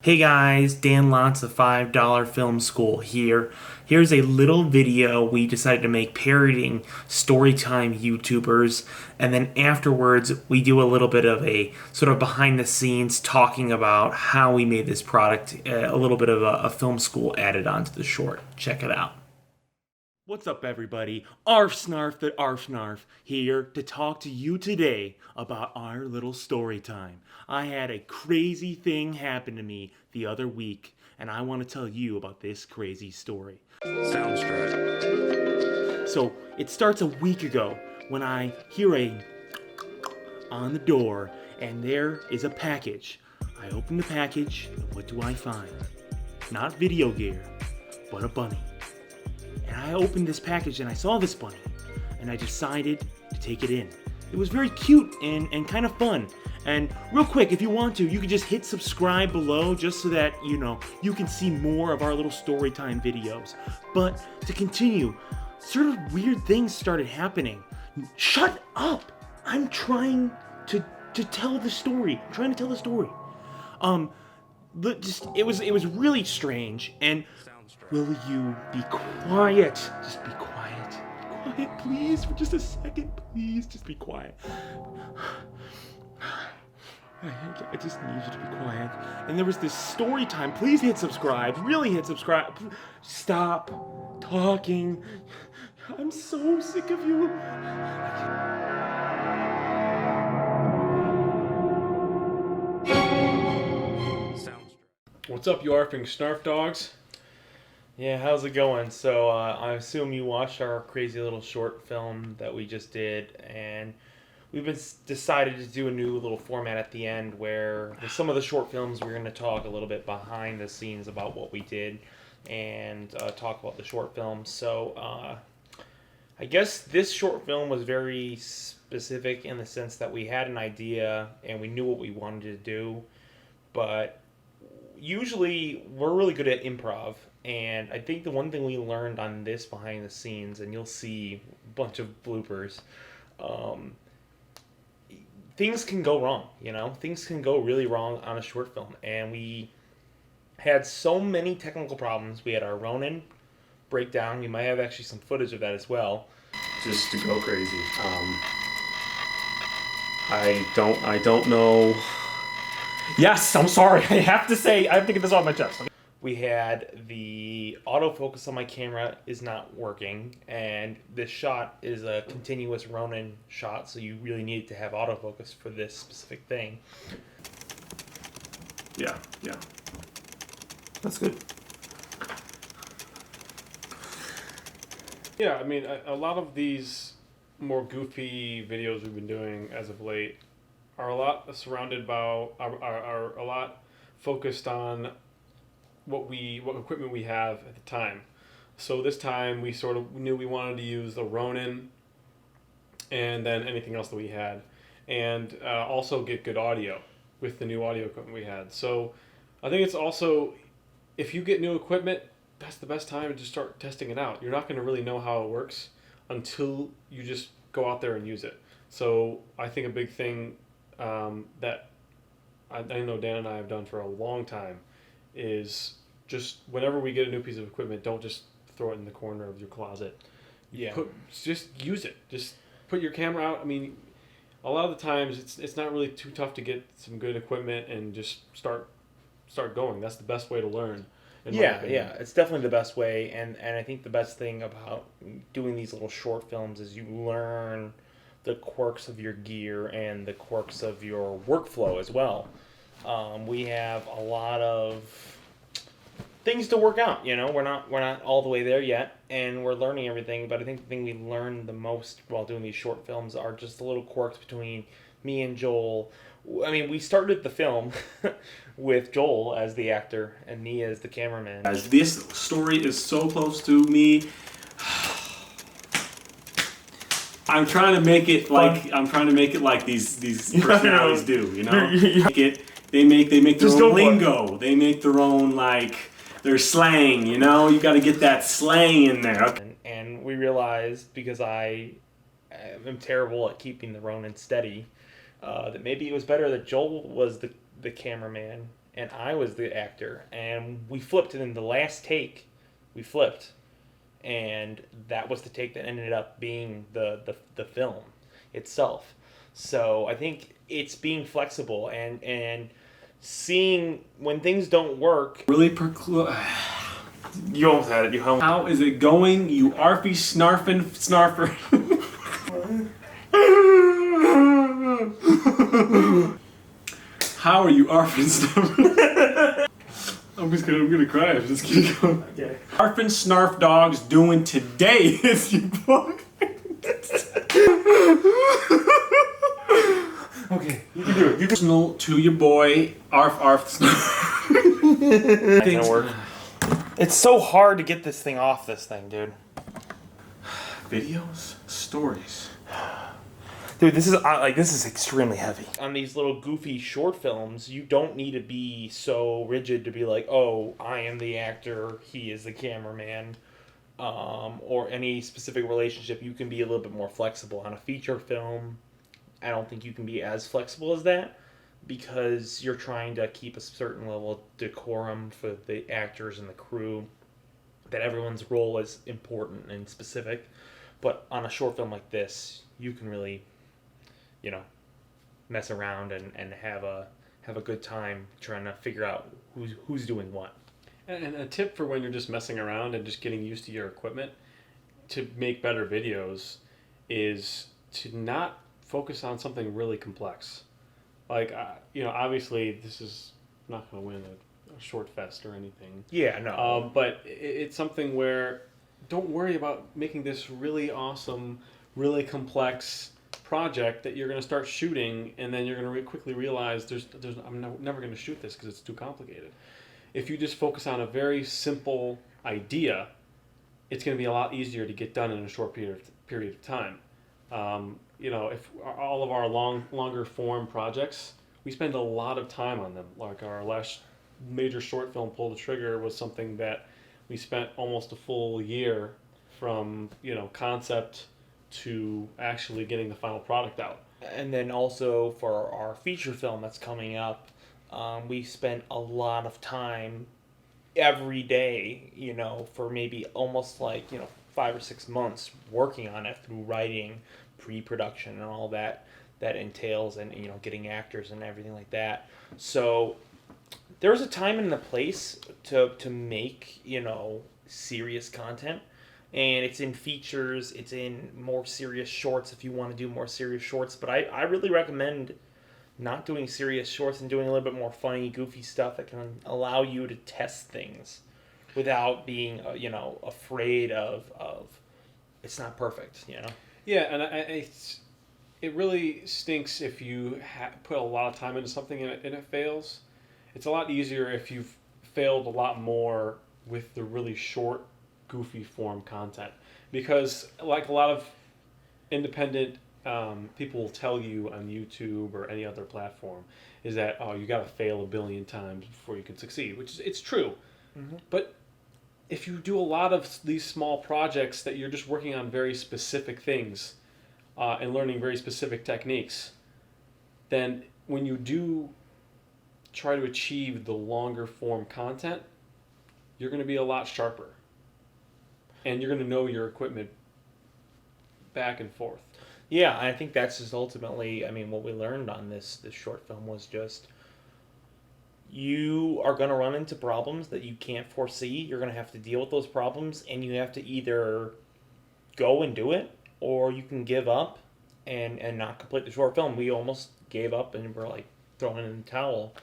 Hey guys, Dan Lotz of $5 Film School here. Here's a little video we decided to make parodying Storytime YouTubers, and then afterwards we do a little bit of a sort of behind the scenes talking about how we made this product, a little bit of a film school added onto the short. Check it out. What's up, everybody? Arf Snarf the Arf Snarf here to talk to you today about our little story time. I had a crazy thing happen to me the other week, and I want to tell you about this crazy story. Soundstripe. So, it starts a week ago when I hear a on the door, and there is a package. I open the package, and what do I find? Not video gear, but a bunny. And I opened this package and I saw this bunny, and I decided to take it in. It was very cute and kind of fun. And real quick, if you want to, you can just hit subscribe below just so that, you can see more of our little story time videos. But to continue, sort of weird things started happening. Shut up! I'm trying to tell the story. I'm trying to tell the story. It was really strange, and will you be quiet? Just be quiet. Be quiet, please, for just a second. Please, just be quiet. I just need you to be quiet. And there was this story time. Please hit subscribe. Really hit subscribe. Stop talking. I'm so sick of you. What's up, you arfing snarf dogs? Yeah, how's it going? So, I assume you watched our crazy little short film that we just did, and we've decided to do a new little format at the end where with some of the short films we're going to talk a little bit behind the scenes about what we did and talk about the short film. So, I guess this short film was very specific in the sense that we had an idea and we knew what we wanted to do, but usually we're really good at improv, and I think the one thing we learned on this behind the scenes, and you'll see a bunch of bloopers, things can go wrong. Things can go really wrong on a short film, and we had so many technical problems. We had our Ronin breakdown. We might have actually some footage of that as well. Just to go crazy. I don't know. Yes, I'm sorry. I have to get this off my chest. We had the autofocus on my camera is not working, and this shot is a continuous Ronin shot, so you really need to have autofocus for this specific thing. Yeah. That's good. Yeah, I mean, a lot of these more goofy videos we've been doing as of late are a lot surrounded by, are a lot focused on what equipment we have at the time. So this time we sort of knew we wanted to use the Ronin and then anything else that we had, and also get good audio with the new audio equipment we had. So I think it's also, if you get new equipment, that's the best time to start testing it out. You're not going to really know how it works until you just go out there and use it. So I think a big thing that I know Dan and I have done for a long time is just whenever we get a new piece of equipment, don't just throw it in the corner of your closet. Yeah. Just use it. Just put your camera out. I mean, a lot of the times it's not really too tough to get some good equipment and just start going. That's the best way to learn. Yeah, it's definitely the best way, and I think the best thing about doing these little short films is you learn the quirks of your gear and the quirks of your workflow as well. We have a lot of things to work out. We're not all the way there yet, and we're learning everything. But I think the thing we learned the most while doing these short films are just the little quirks between me and Joel. I mean, we started the film with Joel as the actor and me as the cameraman. As this story is so close to me, I'm trying to make it like these personalities do. They make their own lingo. They make their own their slang. You got to get that slang in there. And we realized, because I am terrible at keeping the Ronin steady, that maybe it was better that Joel was the cameraman and I was the actor, and we flipped. And in the last take, we flipped, and that was the take that ended up being the film itself. So I think it's being flexible and seeing when things don't work. Really You almost had it. You home. How is it going, you arfy snarfin snarfer? How are you arfin snarfing? I'm gonna cry if this keeps going. Okay. Arfin snarf dogs doing today is you book. Okay, you can do it. Personal to your boy, arf snarf. Not gonna work. It's so hard to get this thing off this thing, dude. Videos, stories. Dude, this is extremely heavy. On these little goofy short films, you don't need to be so rigid to be like, oh, I am the actor, he is the cameraman, or any specific relationship. You can be a little bit more flexible. On a feature film, I don't think you can be as flexible as that because you're trying to keep a certain level of decorum for the actors and the crew, that everyone's role is important and specific. But on a short film like this, you can really, mess around and have a good time trying to figure out who's doing what. And a tip for when you're just messing around and just getting used to your equipment to make better videos is to not focus on something really complex. Like, obviously this is not going to win a short fest or anything. Yeah, no. But it's something where don't worry about making this really awesome, really complex project that you're going to start shooting, and then you're going to quickly realize I'm never going to shoot this because it's too complicated. If you just focus on a very simple idea, it's going to be a lot easier to get done in a short period of time. If all of our longer form projects, we spend a lot of time on them. Like our last major short film, Pull the Trigger, was something that we spent almost a full year from concept to actually getting the final product out. And then also for our feature film that's coming up, we spent a lot of time every day, for maybe almost 5 or 6 months working on it through writing, pre-production, and all that entails, and getting actors and everything like that. So there's a time and a place to make serious content, and it's in features, it's in more serious shorts if you want to do more serious shorts. But I really recommend not doing serious shorts and doing a little bit more funny, goofy stuff that can allow you to test things without being afraid of it's not perfect. Yeah, and it really stinks if you put a lot of time into something and it fails. It's a lot easier if you've failed a lot more with the really short, goofy form content. Because like a lot of independent people will tell you on YouTube or any other platform, is that, you got to fail a billion times before you can succeed, which it's true. Mm-hmm. But if you do a lot of these small projects that you're just working on very specific things and learning very specific techniques, then when you do try to achieve the longer form content, you're going to be a lot sharper. And you're going to know your equipment back and forth. Yeah, I think that's just ultimately, what we learned on this short film was just, you are going to run into problems that you can't foresee. You're going to have to deal with those problems, and you have to either go and do it, or you can give up and not complete the short film. We almost gave up and we're throwing in the towel,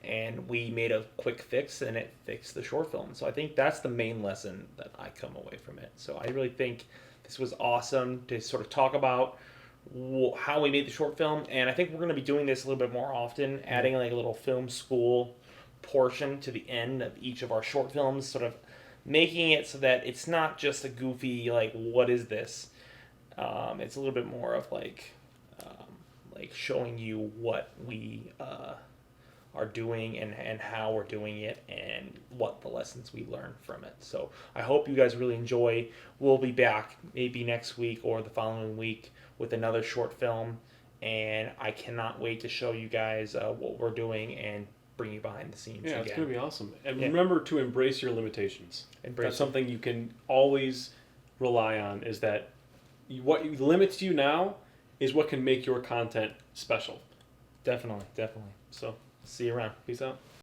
and we made a quick fix, and it fixed the short film. So I think that's the main lesson that I come away from it. So I really think this was awesome to sort of talk about how we made the short film, and I think we're going to be doing this a little bit more often, adding a little film school portion to the end of each of our short films, sort of making it so that it's not just a goofy what is this. It's a little bit more of showing you what we are doing and how we're doing it and what the lessons we learned from it. So I hope you guys really enjoy. We'll be back maybe next week or the following week with another short film, and I cannot wait to show you guys what we're doing and bring you behind the scenes. Yeah, it's again. gonna be awesome. And Yeah. remember to embrace your limitations. Embrace That's it. something you can always rely on. Is that what limits you now is what can make your content special. Definitely. So See you around. peace out.